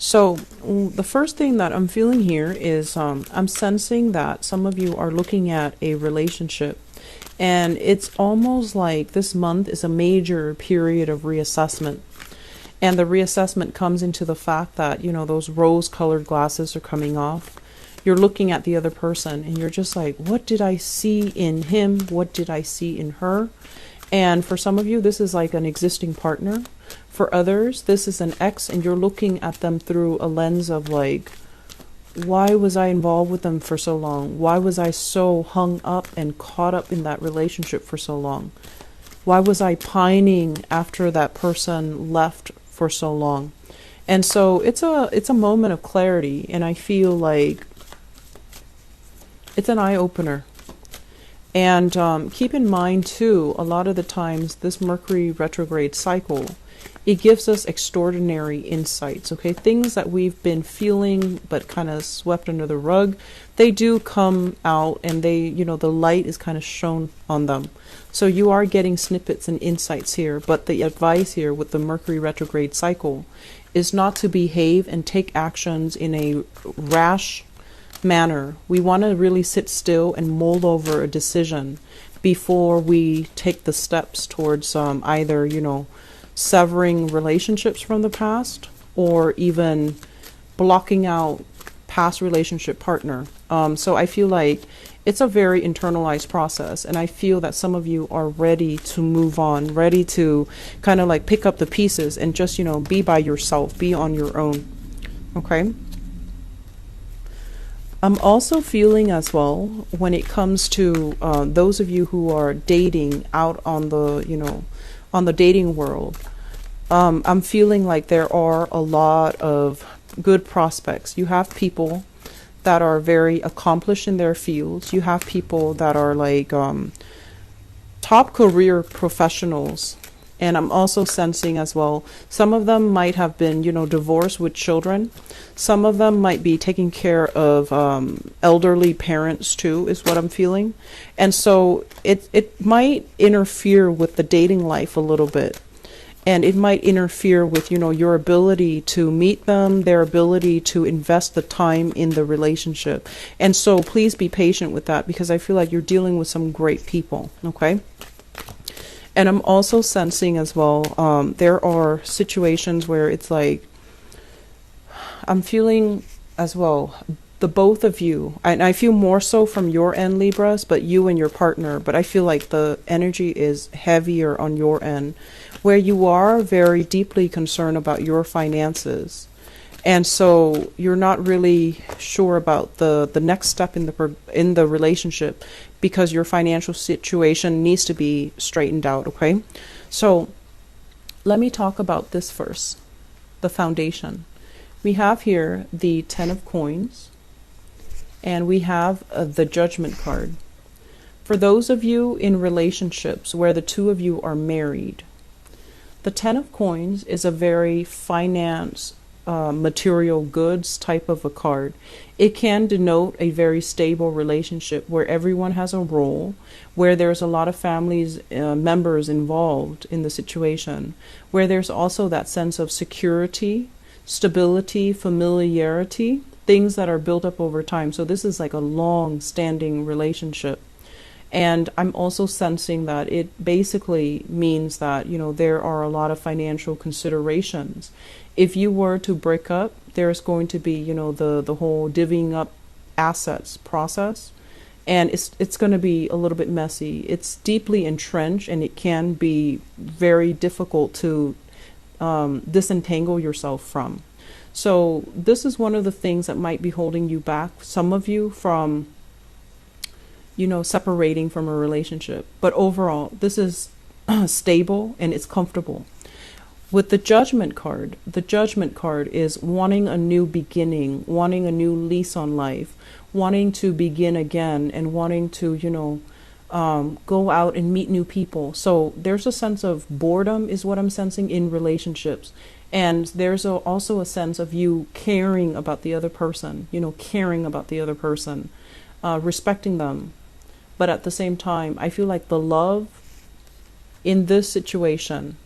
So the first thing that I'm feeling here is I'm sensing that some of you are looking at a relationship, and it's almost like this month is a major period of reassessment. And the reassessment comes into the fact that, those rose-colored glasses are coming off. You're looking at the other person and you're just like, what did I see in him? What did I see in her? And for some of you, this is like an existing partner. For others, this is an ex, and you're looking at them through a lens of like, why was I involved with them for so long? Why was I so hung up and caught up in that relationship for so long? Why was I pining after that person left for so long? And so it's a moment of clarity, and I feel like it's an eye-opener. And keep in mind too, a lot of the times this Mercury retrograde cycle, it gives us extraordinary insights, okay? Things that we've been feeling but kind of swept under the rug, they do come out, and they, the light is kind of shown on them. So you are getting snippets and insights here, but the advice here with the Mercury retrograde cycle is not to behave and take actions in a rash manner. We want to really sit still and mull over a decision before we take the steps towards either, severing relationships from the past, or even blocking out past relationship partner. So I feel like it's a very internalized process, and I feel that some of you are ready to move on, ready to kind of like pick up the pieces and just, be by yourself, be on your own. Okay. I'm also feeling as well, when it comes to those of you who are dating out on the, on the dating world, I'm feeling like there are a lot of good prospects. You have people that are very accomplished in their fields. You have people that are like top career professionals. And I'm also sensing as well, some of them might have been, divorced with children. Some of them might be taking care of elderly parents too, is what I'm feeling. And so it might interfere with the dating life a little bit. And it might interfere with, your ability to meet them, their ability to invest the time in the relationship. And so please be patient with that, because I feel like you're dealing with some great people, okay? And I'm also sensing as well, there are situations where it's like, I'm feeling as well, the both of you, and I feel more so from your end, Libras, but you and your partner, but I feel like the energy is heavier on your end, where you are very deeply concerned about your finances. And so you're not really sure about the next step in the relationship, because your financial situation needs to be straightened out, okay? So let me talk about this first, the foundation. We have here the 10 of coins, and we have the Judgment card. For those of you in relationships where the two of you are married, the 10 of coins is a very finance, material goods type of a card. It can denote a very stable relationship where everyone has a role, where there's a lot of families, members involved in the situation, where there's also that sense of security, stability, familiarity, things that are built up over time. So this is like a long-standing relationship. And I'm also sensing that it basically means that, there are a lot of financial considerations. If you were to break up, there's going to be, the whole divvying up assets process. And it's going to be a little bit messy. It's deeply entrenched, and it can be very difficult to disentangle yourself from. So this is one of the things that might be holding you back, some of you, from separating from a relationship. But overall, this is stable and it's comfortable. With the Judgment card is wanting a new beginning, wanting a new lease on life, wanting to begin again, and wanting to, go out and meet new people. So there's a sense of boredom is what I'm sensing in relationships. And there's also a sense of you caring about the other person, respecting them. But at the same time, I feel like the love in this situation,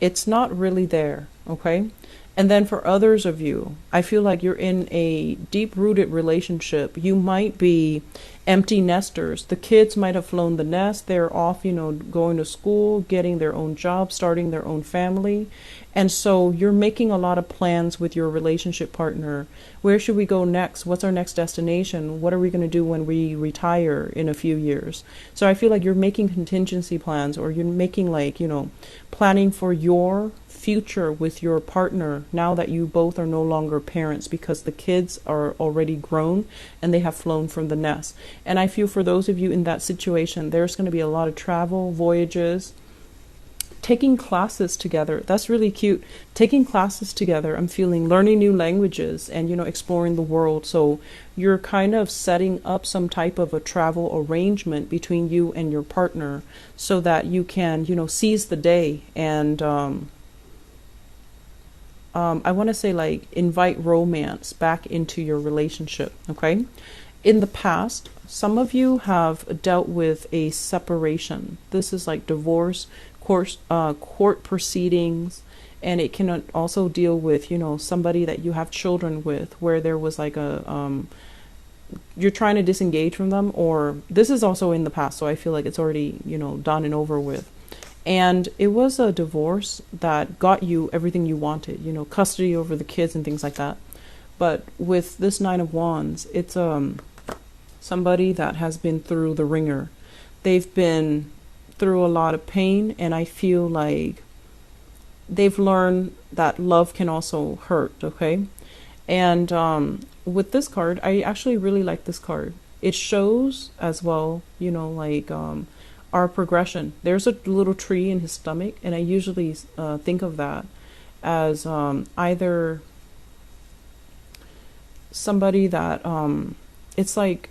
it's not really there, okay? And then for others of you, I feel like you're in a deep rooted relationship. You might be empty nesters. The kids might have flown the nest. They're off, going to school, getting their own job, starting their own family. And so you're making a lot of plans with your relationship partner. Where should we go next? What's our next destination? What are we going to do when we retire in a few years? So I feel like you're making contingency plans, or you're making planning for your future with your partner now that you both are no longer parents, because the kids are already grown and they have flown from the nest. And I feel for those of you in that situation, there's going to be a lot of travel, voyages, taking classes together. That's really cute. Taking classes together. I'm feeling learning new languages and, exploring the world. So you're kind of setting up some type of a travel arrangement between you and your partner so that you can, seize the day and, I want to say invite romance back into your relationship. Okay. In the past, some of you have dealt with a separation. This is like divorce, court proceedings, and it can also deal with, somebody that you have children with, where there was you're trying to disengage from them, or this is also in the past. So I feel like it's already, done and over with. And it was a divorce that got you everything you wanted, custody over the kids and things like that. But with this Nine of Wands, it's somebody that has been through the ringer. They've been through a lot of pain, and I feel like they've learned that love can also hurt, okay? And with this card, I actually really like this card. It shows as well, our progression. There's a little tree in his stomach, and I usually think of that as either somebody that it's like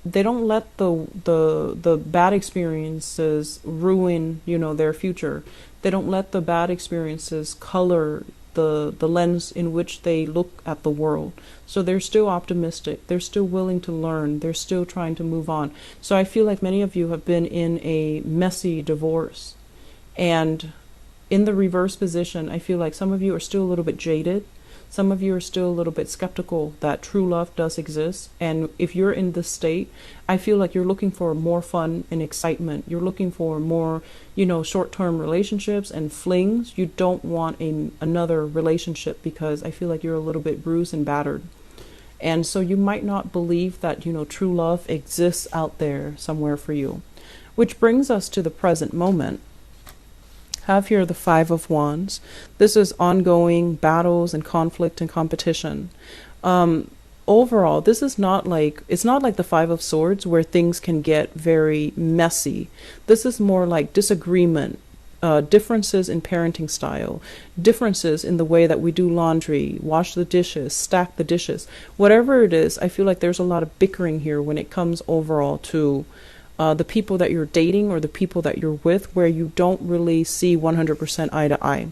they don't let the bad experiences ruin, their future. They don't let the bad experiences color the lens in which they look at the world. So they're still optimistic. They're still willing to learn. They're still trying to move on. So I feel like many of you have been in a messy divorce. And in the reverse position, I feel like some of you are still a little bit jaded. Some of you are still a little bit skeptical that true love does exist. And if you're in this state, I feel like you're looking for more fun and excitement. You're looking for more, short-term relationships and flings. You don't want another relationship because I feel like you're a little bit bruised and battered. And so you might not believe that, true love exists out there somewhere for you. Which brings us to the present moment. Have here the Five of Wands. This is ongoing battles and conflict and competition. Overall, this is it's not like the Five of Swords where things can get very messy. This is more like disagreement, differences in parenting style, differences in the way that we do laundry, wash the dishes, stack the dishes. Whatever it is, I feel like there's a lot of bickering here when it comes overall to the people that you're dating or the people that you're with, where you don't really see 100% eye to eye.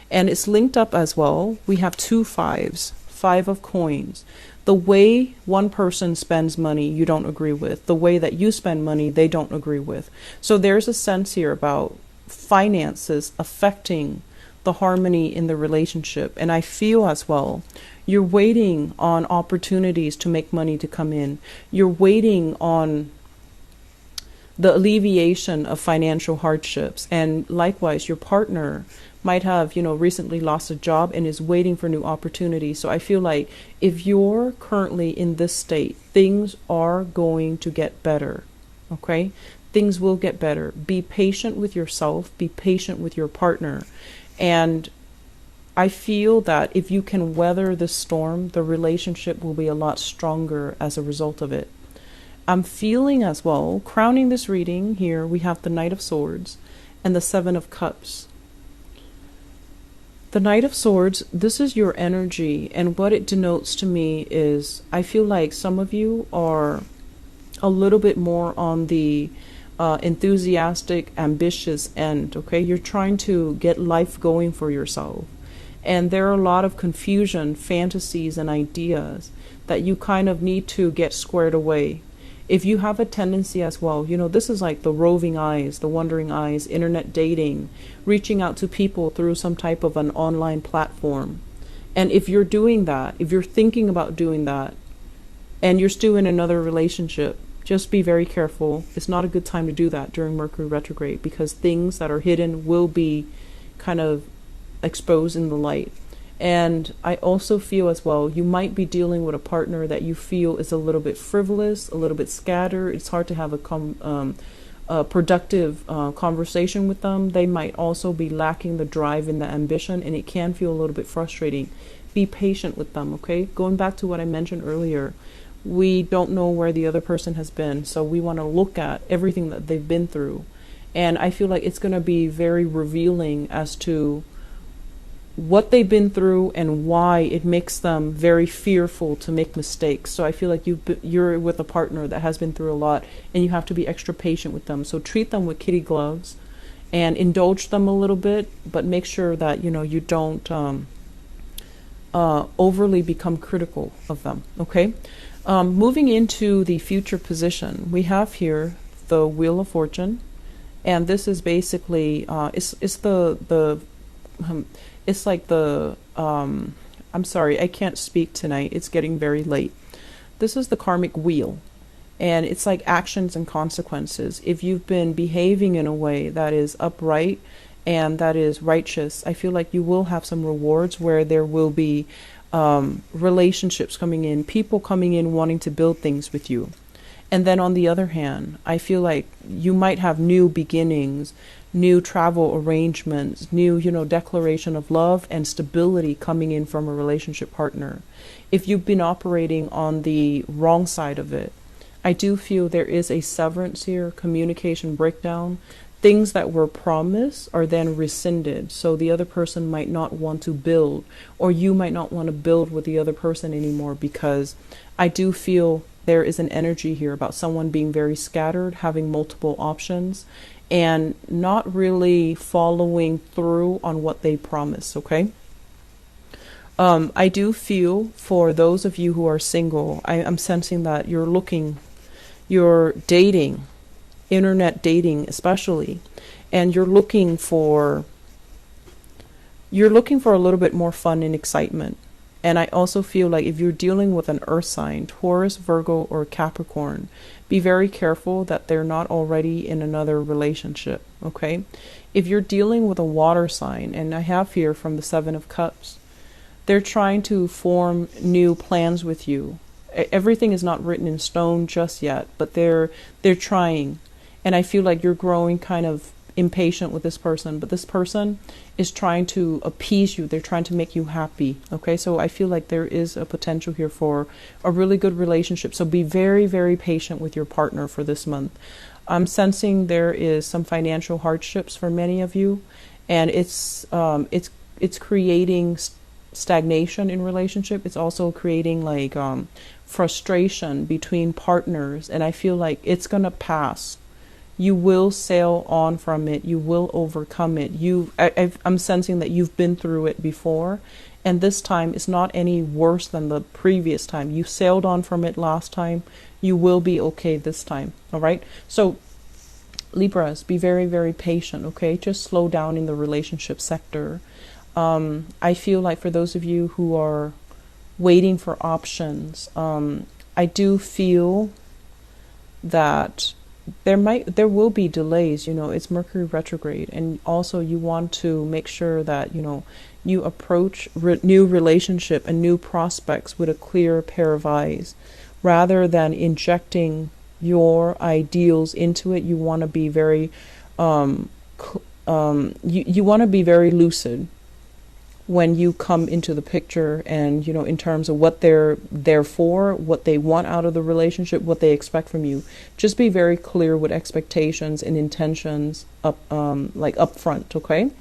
And it's linked up as well. We have two fives, Five of Coins. The way one person spends money, you don't agree with. The way that you spend money, they don't agree with. So there's a sense here about finances affecting the harmony in the relationship. And I feel as well, you're waiting on opportunities to make money to come in. You're waiting on the alleviation of financial hardships. And likewise, your partner might have, recently lost a job and is waiting for new opportunities. So I feel like if you're currently in this state, things are going to get better. Okay? Things will get better. Be patient with yourself. Be patient with your partner. And I feel that if you can weather this storm, the relationship will be a lot stronger as a result of it. I'm feeling as well, crowning this reading here, we have the Knight of Swords and the Seven of Cups. The Knight of Swords, this is your energy, and what it denotes to me is I feel like some of you are a little bit more on the enthusiastic, ambitious end, okay? You're trying to get life going for yourself. And there are a lot of confusion, fantasies, and ideas that you kind of need to get squared away. If you have a tendency as well, this is like the roving eyes, the wandering eyes, internet dating, reaching out to people through some type of an online platform. And if you're doing that, if you're thinking about doing that, and you're still in another relationship, just be very careful. It's not a good time to do that during Mercury retrograde, because things that are hidden will be kind of exposed in the light. And I also feel as well, you might be dealing with a partner that you feel is a little bit frivolous, a little bit scattered. It's hard to have a productive conversation with them. They might also be lacking the drive and the ambition, and it can feel a little bit frustrating. Be patient with them, okay? Going back to what I mentioned earlier, we don't know where the other person has been, so we want to look at everything that they've been through. And I feel like it's going to be very revealing as to what they've been through and why it makes them very fearful to make mistakes. So I feel like you're with a partner that has been through a lot, and you have to be extra patient with them. So treat them with kitty gloves and indulge them a little bit, but make sure that you don't overly become critical of them. Okay. Moving into the future position, we have here the Wheel of Fortune, and this is basically it's like the I'm sorry, I can't speak tonight. It's getting very late. This is the karmic wheel, and it's like actions and consequences. If you've been behaving in a way that is upright and that is righteous, I feel like you will have some rewards where there will be relationships coming in, people coming in wanting to build things with you. And then on the other hand, I feel like you might have new beginnings, new travel arrangements, new, declaration of love and stability coming in from a relationship partner. If you've been operating on the wrong side of it, I do feel there is a severance here, communication breakdown. Things that were promised are then rescinded. So the other person might not want to build, or you might not want to build with the other person anymore, because I do feel there is an energy here about someone being very scattered, having multiple options, and not really following through on what they promised, okay? I do feel for those of you who are single, I'm sensing that you're dating, internet dating especially, and you're looking for a little bit more fun and excitement. And I also feel like if you're dealing with an earth sign, Taurus, Virgo, or Capricorn, be very careful that they're not already in another relationship, okay? If you're dealing with a water sign, and I have here from the Seven of Cups, they're trying to form new plans with you. Everything is not written in stone just yet, but they're trying. And I feel like you're growing kind of impatient with this person, but this person is trying to appease you. They're trying to make you happy. Okay, so I feel like there is a potential here for a really good relationship. So be very, very patient with your partner for this month. I'm sensing there is some financial hardships for many of you, and it's creating stagnation in relationship. It's also creating like frustration between partners, and I feel like it's gonna pass. You will sail on from it. You will overcome it. I'm sensing that you've been through it before, and this time it's not any worse than the previous time. You sailed on from it last time. You will be okay this time. All right. So Libras, be very, very patient. Okay, just slow down in the relationship sector. I feel like for those of you who are waiting for options, I do feel that there will be delays. It's Mercury retrograde, and also you want to make sure that you approach new relationship and new prospects with a clear pair of eyes, rather than injecting your ideals into it. You want to be very you want to be very lucid when you come into the picture, and in terms of what they're there for, what they want out of the relationship, what they expect from you. Just be very clear with expectations and intentions up front, okay?